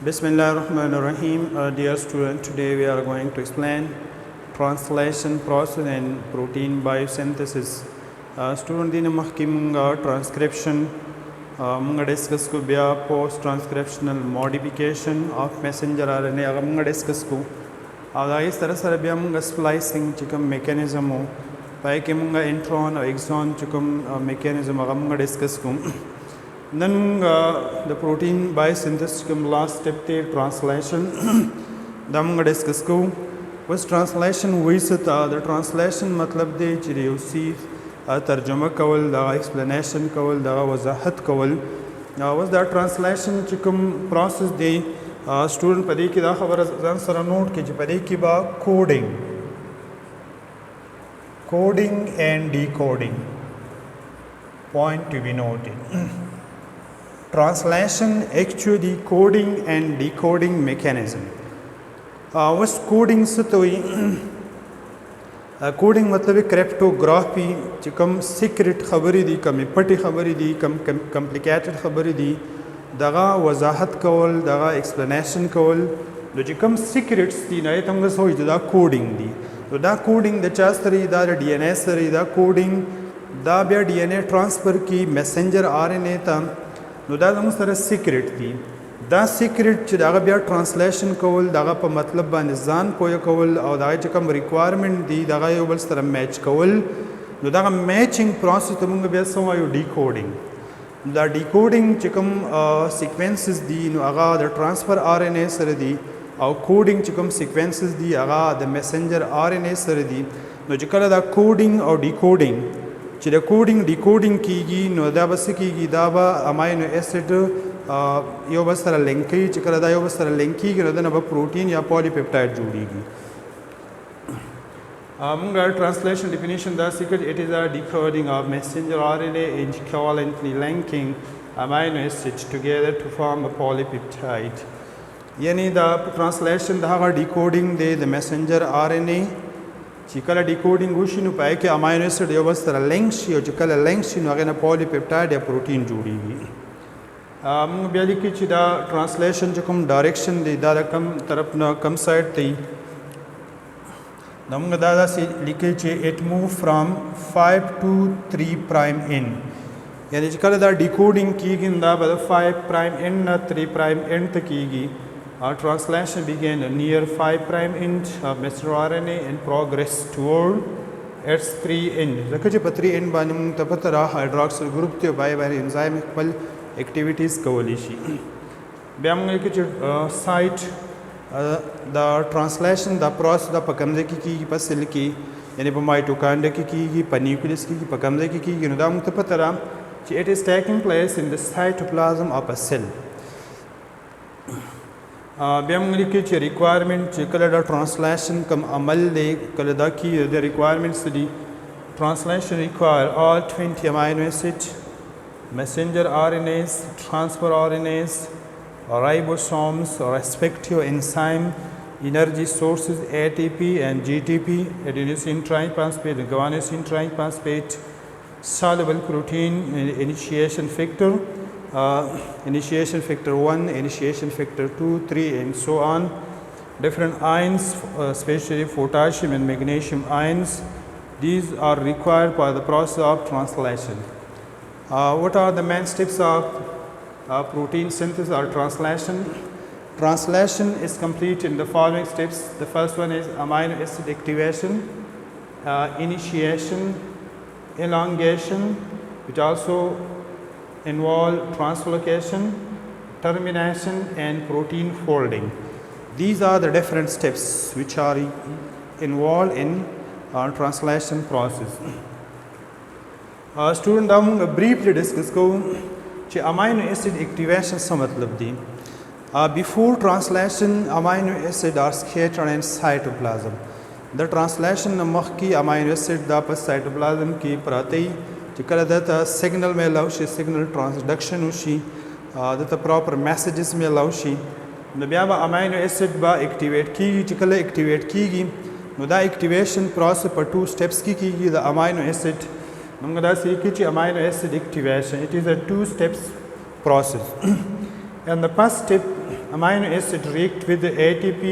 Bismillahirrahmanirrahim. Dear student, today we are going to explain translation process and protein biosynthesis. Student dina mahkimunga transcription munga discuss ko bia post transcriptional modification of messenger RNA aga munga discuss ko aga is tarah sara bia munga splicing chikam mechanism ho pai ke munga intron or exon chikam mechanism aga munga discuss ko. Then the protein biosynthesis come last step the translation. Dam discuss ko was translation हुई था the translation मतलब दे चिरे उसी तर्जुमा कवल दा explanation कवल दा वजाहत कवल was that translation चिकम process दे student पढ़े की दा खबर जान सरा note की पढ़े की बा coding and decoding point to be noted. Translation actually coding and decoding mechanism. Was coding से तो coding मतलब cryptography चिकम secret खबरी दी कम पटी खबरी दी कम complicated खबरी दी दगा वजाहत कवल दगा explanation कवल जो चिकम secrets दी ना ये तंग सोई दा coding दी तो दा coding द चास तरी दा DNA सरी दा coding दा बिया DNA transfer की messenger RNA ता नो दा सर सीक्रेट थी दा सीक्रेट दागा बिया ट्रांसलेशन कवल दागा पर मतलब बान जान पोया कवल और दागा चकम रिक्वायरमेंट दी दागा यो बल सर मैच कवल नो दागा मैचिंग प्रोसेस तो मुंगे बिया सो आयो डिकोडिंग दा डिकोडिंग चकम सीक्वेंसेस दी नो आगा द ट्रांसफर आरएनए सर दी और कोडिंग चकम सीक्वेंसेस दी आगा द मैसेंजर आरएनए सर दी नो जकला दा कोडिंग और डिकोडिंग चिरा कोडिंग डिकोडिंग कीगी नो दा बस कीगी दाबा अमाइनो एसिड यो बस तरह लिंकी चिकरा दा यो बस तरह लिंकी के रदन अब प्रोटीन या पॉलीपेप्टाइड जोड़ीगी. मुंगा ट्रांसलेशन definition दा secret it is a decoding of messenger RNA in covalently linking amino acids together to form a polypeptide. यानी दा ट्रांसलेशन दा decoding दे the messenger RNA चिकला डिकोडिंग गुशी नु पाए कि अमाइनो एसिड यो बस तरह लिंक्स यो चिकला लिंक्स नु अगे ना पॉलीपेप्टाइड या प्रोटीन जोड़ीगी. मुंग बिया लिखी चिदा ट्रांसलेशन चकम डायरेक्शन दे दादा कम तरफ ना कम साइड ती नमुंग दादा से लिखे चे इट मूव फ्रॉम 5 to 3 prime end यानी चिकला दा डिकोडिंग कीगी ना बद 5 prime end ना 3 prime end तक कीगी. Our translation began near 5 prime end of messenger RNA and progressed toward its 3 end. रखचे पत्री end बानी मुंग तपतरा hydroxyl group ते बाय बाय enzyme इक्वल activities कवलीशी. ब्याम लिखे site the translation the process the पकमदे की पसल की यानी प mitochondria की प nucleus की पकमदे की नुदा मुंग तपतरा it is taking place in the cytoplasm of a cell. ब्याम लिखे चे रिक्वायरमेंट चे कलर ट्रांसलेशन कम अमल दे कलर की the requirements the translation require all 20 amino acids messenger RNAs transfer RNAs ribosomes respective enzyme energy sources ATP and GTP adenosine triphosphate and guanosine triphosphate soluble protein initiation factor initiation factor 1, initiation factor 2, 3 and so on. Different ions, especially potassium and magnesium ions, these are required for the process of translation. What are the main steps of protein synthesis or translation? Translation is complete in the following steps. The first one is amino acid activation, initiation, elongation, which also involve translocation, termination and protein folding. These are the different steps which are involved in translation process. Student हम briefly discuss को कि amino acid activation से मतलब दी. Before translation amino acid are scattered in cytoplasm. The translation नमक की amino acid दापस cytoplasm की प्रातः चिकला दता सिग्नल में लाउशी सिग्नल ट्रांसडक्शन उशी दता प्रॉपर मैसेजेस में लाउशी नबियाबा अमाइनो एसिड बा एक्टिवेट की चिकला एक्टिवेट कीगी नुदा एक्टिवेशन प्रोसेस पर 2 स्टेप्स की the amino acid موږ دا سې چې amino acid activation, it is a 2 steps process. And the first step, amino acid react with the ATP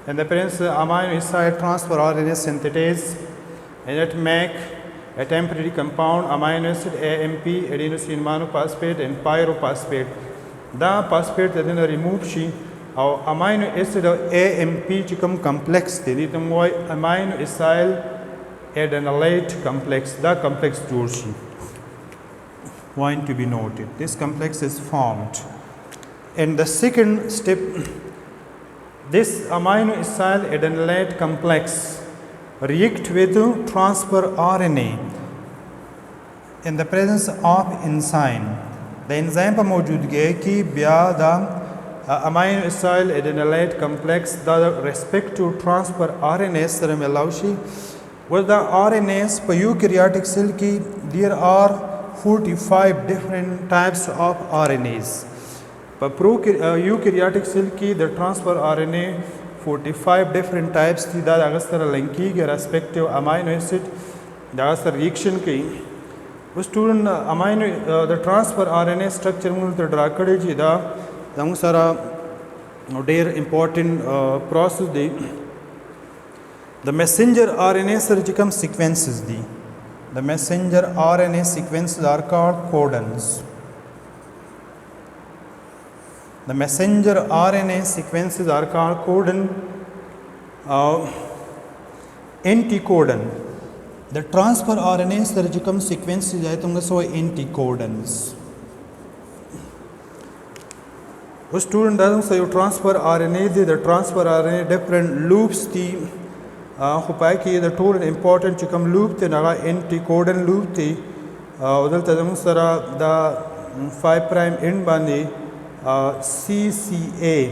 and the presence of amino acid transfer RNA synthetase and it make a temporary compound amino acid AMP, adenosine monophosphate and pyrophosphate. دا phosphate د دې نه remove شي او amino acid او AMP چې کوم complex دی دې ته موږ وایي amino acyl adenylate complex. دا complex جوړ شي. Point to be noted, this complex is formed. And the second step, this amino acyl adenylate complex react with transfer RNA in the presence of enzyme. The enzyme पर मौजूदगी है कि ब्या दा amino acyl adenylate complex दा respective transfer RNA sir में लाउशी with the RNAs per eukaryotic cell की there are 45 different types of RNAs. Per eukaryotic cell की the transfer RNA 45 different types थी दा अगस्तर लिंकी के respective amino acid दा अगस्तर reaction की वो student amino the transfer RNA structure में तो ड्रा करे जी दा दंग सारा der important process the the messenger RNA sir जिकम sequences दी the messenger RNA sequences are called codons. The messenger RNA sequences are called codon, anticodon. The transfer RNA surgicum sequences are anticodons. The student doesn't say transfer RNA, the transfer RNA different loops the the total important chicum loop the naga anticodon loop the the 5' end bandi CCA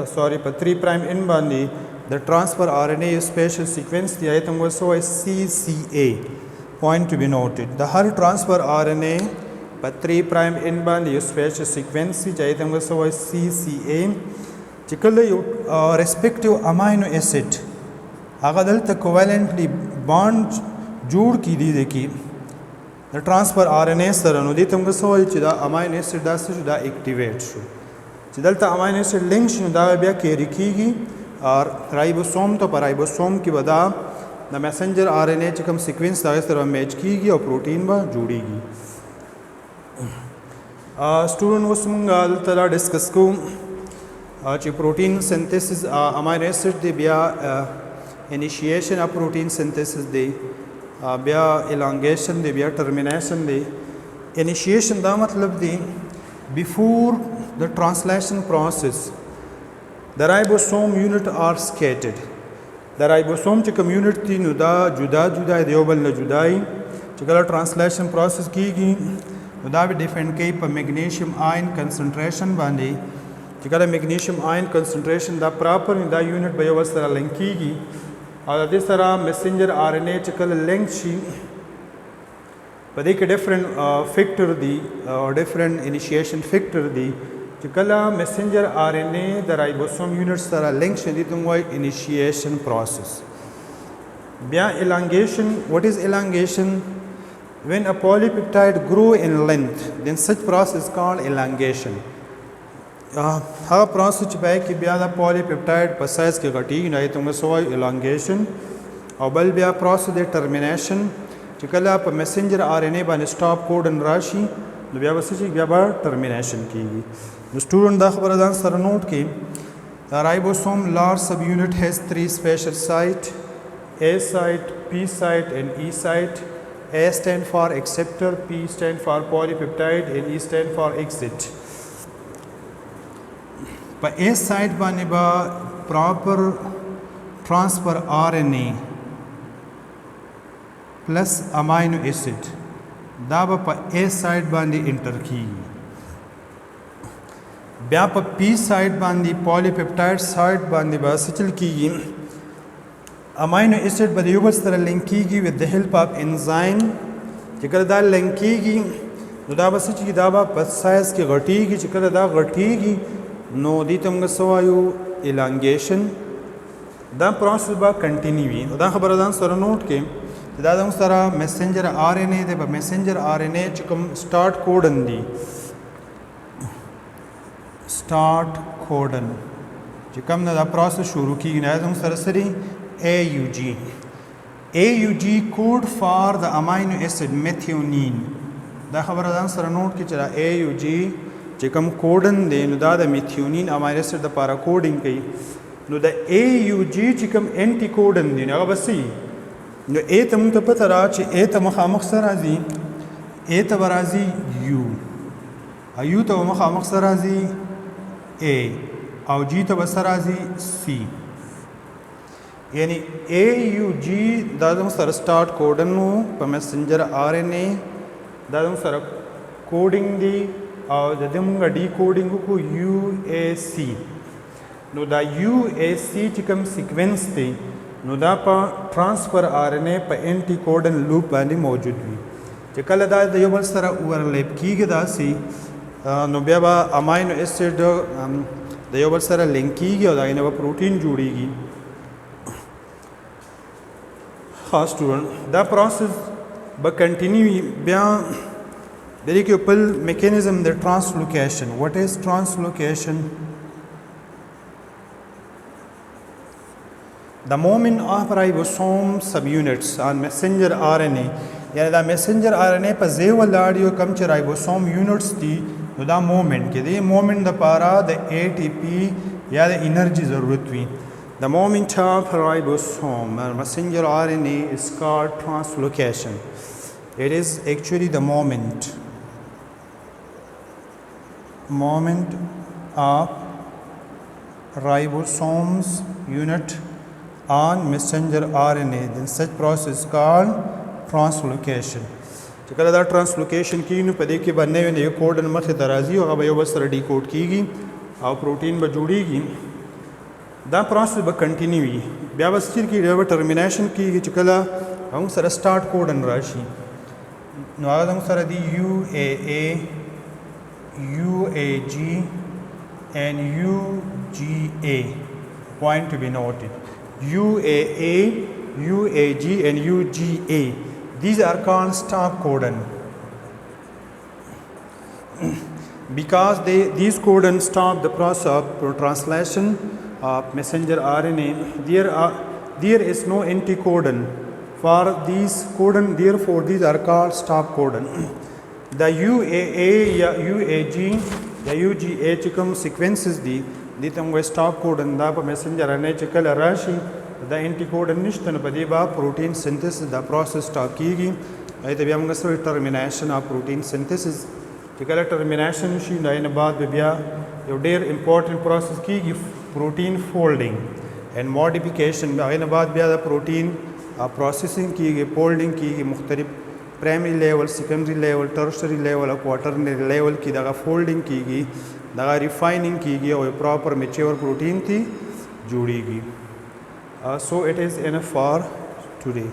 sorry पर 3' end bandi the transfer RNA special sequence the item was so as CCA. Point to be noted, the whole transfer RNA पर 3' end bandi special sequence the item was so as CCA चिकल respective amino acid अगर तक covalently bond जोड़ की दी देखी the transfer RNA सरनो दी तुमको सोई चिदा amino acid दा से जुदा activate शु चिदलता amino acid link शु दा बिया carry कीगी और राइबोसोम तो पर राइबोसोम की बदा the messenger RNA चिकम sequence दा इस तरह मैच कीगी और protein बा जोड़ीगी. Student वो सुमंगा दलता discuss को ची protein synthesis amino acid दे बिया initiation of protein synthesis de bya elongation de bya termination de. Initiation da matlab de before the translation process the ribosome unit are scattered. The ribosome chikam unit thi nu da juda juda deobal na judai chikala translation process ki da be different kai per magnesium ion concentration bandi chikala magnesium ion concentration da proper da unit by wasara linki और इस तरह messenger RNA चिकल link she पदे के different factor दी और different initiation factor दी चिकला messenger RNA the ribosome units तरह link she दी तुम वो initiation process. ब्या elongation, what is elongation? When a polypeptide grow in length, then such process called elongation. हाँ प्रोसेस पे कि ब्या पॉलीपेप्टाइड पर साइज के घटी नहीं तुमको सोई elongation और बल ब्या प्रोसेस दे termination चिकला पर messenger RNA बन stop codon राशि तो ब्या बस चीज़ ब्या बार termination कीगी. The student दा खबर दान सर नोट की the ribosome large subunit has 3 special site, A site, P site and E site. A stand for acceptor, P stand for polypeptide and E stand for exit. पर A site बने बा proper transfer RNA plus amino acid दाबा पर A site बंदी enter की ब्या पर P site बंदी polypeptide site बंदी बा सिचल की amino acid बदे युगल तरह लिंक की with the help of enzyme जिकर दा लिंक की दाबा सिचल दाबा पर साइज के घटी की जिकर दा घटी की no di तुमको सवायु elongation दा प्रोसेस बा कंटिन्यू दा खबर दान सर नोट के دا زموږ سره میسنجر آر ان اے دی. په میسنجر آر ان اے چې کوم سټارټ کوډن دی، سټارټ کوډن چې کوم نه دا پروسس شروع کیږي نه زموږ سره سری AUG. AUG کوډ فار د امینو اسید میثیونین. دا خبره ځان سره نوٹ کړئ چې دا AUG چې کوم کوډن دی نو دا د میثیونین امینو اسید لپاره کوډینګ کوي. نو د AUG چې کوم انټي کوډن دی هغه بسې نو A ته موږ ته پته را چې A ته مخامخ سره راځي، A ته به راځي U، U ته به مخامخ سره راځي A، او G ته به سره راځي C. یعنی AUG دا زموږ سره سټارټ کوډن و په میسنجر RNA، دا زموږ سره کوډینګ دی او د دې موږ ډي کوډینګ وکړو UAC. نو دا UAC چې کوم سیکوینس دی نو دا په ټرانسفر RNA په انټي کوډن لوپ باندې موجود وي. چې کله دا د یو بل سره اورلیپ کیږي داسې نو بیا به امینو اسید د یو بل سره لینک کیږي او دا غینه به پروټین جوړیږي. خاص ټول دا پروسس به کنټینیو بیا د دې کې بل میکانیزم د ټرانسلوکیشن. واټ از ټرانسلوکیشن؟ The movement of ribosome subunits on messenger RNA. یعنی دا messenger RNA په ځای ولاړ یو کم چې رایبوسوم یونټس دي نو دا مومنټ کې دی. مومنټ دپاره د ATP یا د انرژي ضرورت وي. The movement of ribosome or messenger RNA is called translocation. It is actually the moment of ribosomes unit on messenger RNA. Then such process is called translocation. چې کله دا ټرانسلوکیشن کیږي نو په دې کې به نوی نوی کوډن مخې ته راځي او هغه به یو بل سره ډیکوډ کیږي او پروټین به جوړیږي. دا پروسس به کنټینیو وي. بیا به ستر کې ډېر ټرمینیشن کیږي چې کله موږ سره سټارټ کوډن راشي نو هغه موږ سره دی UAA، UAG and UGA. Point to be noted. UAA, UAG and UGA. These are called stop codon. Because these codons stop the process of translation of messenger RNA, there is no anticodon for these codon, therefore these are called stop codon. The UAA या UAG या UGA چې کوم sequences دي دې ته موږ stop codon دا په messenger RNA چې کله راشي دا انټیکوډن نشته نو په دې به پروټین سنتھسس دا پروسس سټاپ کیږي. ته بیا موږ سره ټرمینیشن اف پروټین سنتھسس چې کله ټرمینیشن شي دا نه بعد بیا یو ډیر امپورټنٹ پروسس کیږي پروټین فولډینګ اینڈ موډیفیکیشن. دا نه بعد بیا د پروټین پروسیسینګ کیږي، فولډینګ کیږي، مختلف پرایمری لیول، سیکنډری لیول، ټرشری لیول او کوارټرنری لیول کې دا فولډینګ کیږي، دا ریفاینینګ کیږي او پراپر میچور پروټین تی جوړیږي. So it is enough for today.